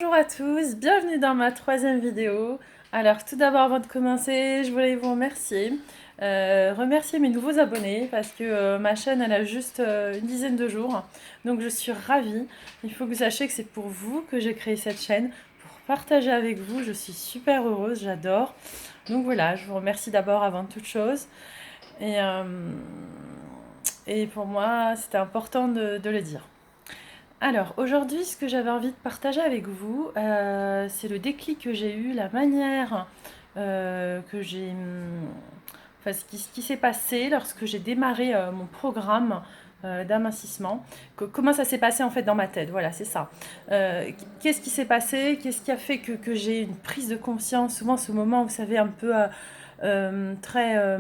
Bonjour à tous, bienvenue dans ma troisième vidéo. Alors tout d'abord avant de commencer, je voulais vous remercier. Remercier mes nouveaux abonnés parce que ma chaîne elle a juste une dizaine de jours. Donc je suis ravie. Il faut que vous sachiez que c'est pour vous que j'ai créé cette chaîne, pour partager avec vous. Je suis super heureuse, j'adore. Donc voilà, je vous remercie d'abord avant toute chose. Et, euh, et pour moi, c'était important de le dire. Alors, aujourd'hui, ce que j'avais envie de partager avec vous, c'est le déclic que j'ai eu, la manière que j'ai... Enfin, ce qui s'est passé lorsque j'ai démarré mon programme d'amincissement. Comment ça s'est passé en fait dans ma tête, voilà, c'est ça. Qu'est-ce qui s'est passé? Qu'est-ce qui a fait que j'ai une prise de conscience? Souvent, ce moment, vous savez, un peu très...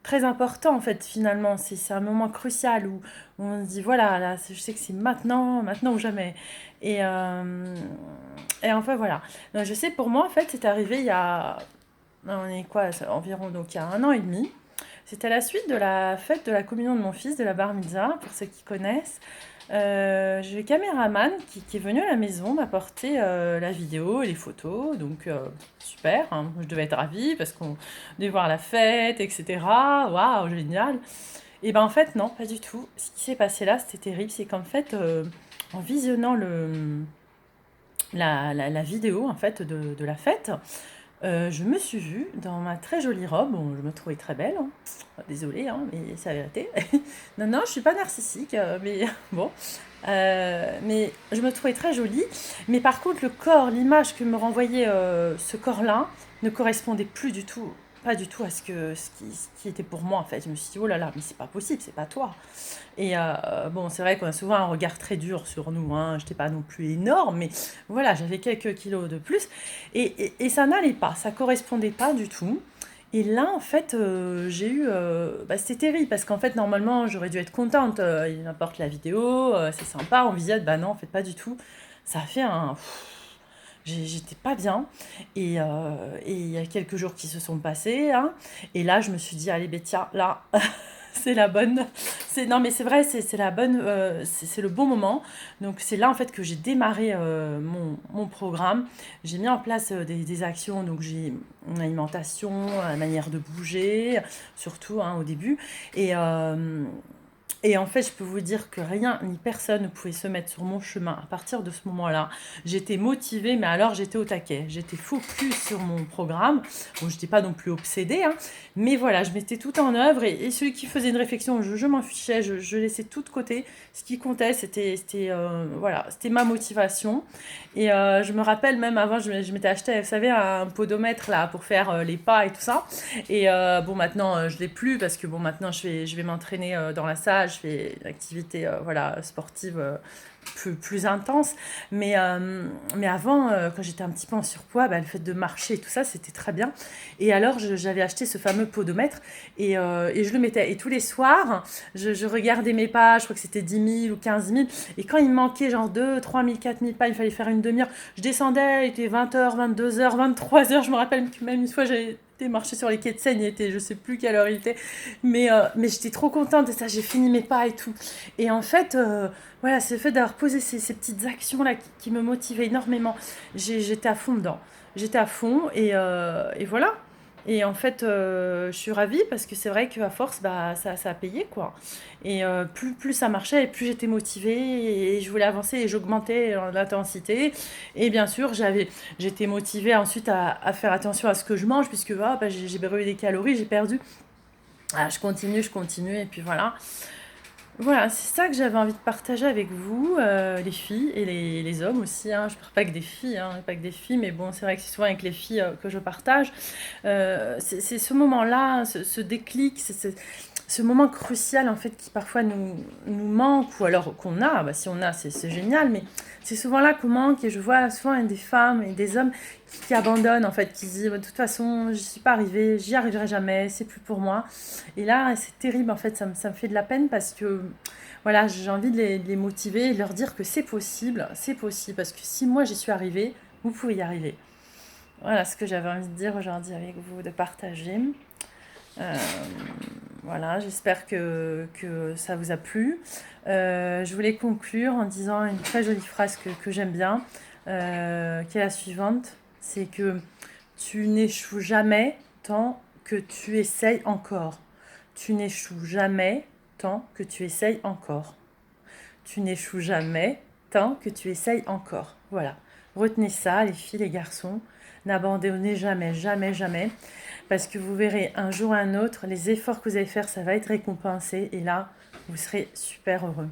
très important en fait finalement, c'est un moment crucial où on se dit voilà, là je sais que c'est maintenant, maintenant ou jamais. Et, euh, et enfin voilà. Donc, je sais pour moi en fait c'est arrivé il y a, on est quoi, environ donc il y a 1 an et demi. C'était à la suite de la fête de la communion de mon fils, de la bar mitzvah, pour ceux qui connaissent. J'ai le caméraman qui est venu à la maison m'apporter la vidéo et les photos, donc super, hein. Je devais être ravie parce qu'on devait voir la fête, etc. Waouh, génial. Et ben en fait non, pas du tout. Ce qui s'est passé là, c'était terrible, c'est qu'en fait, en visionnant la vidéo en fait de la fête, je me suis vue dans ma très jolie robe. Bon, je me trouvais très belle, hein. Désolée, hein, mais c'est la vérité. Non, non, je suis pas narcissique, mais bon. Mais je me trouvais très jolie. Mais par contre, le corps, l'image que me renvoyait ce corps-là ne correspondait plus du tout, pas du tout à ce qui était pour moi en fait. Je me suis dit, oh là là, mais c'est pas possible, c'est pas toi. Et bon, c'est vrai qu'on a souvent un regard très dur sur nous, hein. J'étais pas non plus énorme, mais voilà, j'avais quelques kilos de plus. Et ça n'allait pas, ça correspondait pas du tout. Et là, en fait, j'ai eu... bah, c'était terrible, parce qu'en fait, normalement, j'aurais dû être contente. Il m'apporte la vidéo, c'est sympa, on visionne. Bah non, en fait, pas du tout. Ça a fait un... J'étais pas bien. Et il y a quelques jours qui se sont passés, hein. Et là, je me suis dit, allez, Bétia, là, c'est la bonne. Non, mais c'est vrai, c'est la bonne. C'est le bon moment. Donc, c'est là, en fait, que j'ai démarré mon programme. J'ai mis en place des actions. Donc, j'ai une alimentation, une manière de bouger, surtout hein, au début. Et, euh, et en fait, je peux vous dire que rien ni personne ne pouvait se mettre sur mon chemin à partir de ce moment-là. J'étais motivée, mais alors j'étais au taquet. J'étais focus sur mon programme. Bon, je n'étais pas non plus obsédée, hein, mais voilà, je mettais tout en œuvre. Et celui qui faisait une réflexion, je m'en fichais, je laissais tout de côté. Ce qui comptait, voilà, c'était ma motivation. Et je me rappelle même avant, je m'étais acheté, vous savez, un podomètre là pour faire les pas et tout ça. Et bon, maintenant, je l'ai plus parce que bon, maintenant, je vais m'entraîner dans la salle, je fais une activité voilà, sportive plus intense. Mais avant, quand j'étais un petit peu en surpoids, bah, le fait de marcher et tout ça, c'était très bien. Et alors, j'avais acheté ce fameux podomètre et je le mettais. Et tous les soirs, je regardais mes pas, je crois que c'était 10 000 ou 15 000. Et quand il me manquait genre 2 3 000, 4 000 pas, il fallait faire une demi-heure. Je descendais, il était 20 h 22 h 23 h. Je me rappelle que même une fois, j'ai été marcher sur les quais de Seine, il était, je sais plus quelle heure il était, mais j'étais trop contente de ça, j'ai fini mes pas et tout. Et en fait, voilà, c'est le fait d'avoir posé ces petites actions-là qui me motivaient énormément. J'étais à fond dedans. J'étais à fond et voilà. Et en fait, je suis ravie parce que c'est vrai qu'à force, bah, ça a payé, quoi. Et plus ça marchait, et plus j'étais motivée et je voulais avancer et j'augmentais l'intensité. Et bien sûr, j'étais motivée ensuite à faire attention à ce que je mange puisque ah, bah, j'ai brûlé des calories, j'ai perdu. Ah, je continue et puis voilà. Voilà, c'est ça que j'avais envie de partager avec vous, les filles et les hommes aussi, hein. Je parle pas que des filles, hein, pas que des filles, mais bon, c'est vrai que c'est souvent avec les filles que je partage. C'est ce moment-là, ce déclic, ce moment crucial en fait qui parfois nous manque, ou alors qu'on a, bah, si on a, c'est génial, mais c'est souvent là qu'on manque, et je vois souvent des femmes et des hommes qui abandonnent en fait, qui disent de toute façon, je suis pas arrivée, j'y arriverai jamais, c'est plus pour moi. Et là, c'est terrible, en fait, ça me fait de la peine parce que, voilà, j'ai envie de les motiver et de leur dire que c'est possible, parce que si moi j'y suis arrivée, vous pouvez y arriver. Voilà ce que j'avais envie de dire aujourd'hui avec vous, de partager. Euh, voilà, j'espère que ça vous a plu. Je voulais conclure en disant une très jolie phrase que j'aime bien. qui est la suivante. C'est que tu n'échoues jamais tant que tu essayes encore. Tu n'échoues jamais tant que tu essayes encore. Tu n'échoues jamais tant que tu essayes encore. Voilà. Retenez ça, les filles, les garçons. N'abandonnez jamais, jamais, jamais. Parce que vous verrez, un jour ou un autre, les efforts que vous allez faire, ça va être récompensé. Et là, vous serez super heureux.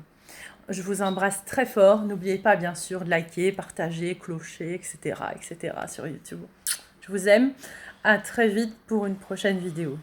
Je vous embrasse très fort. N'oubliez pas, bien sûr, de liker, partager, clocher, etc., etc. sur YouTube. Je vous aime. À très vite pour une prochaine vidéo.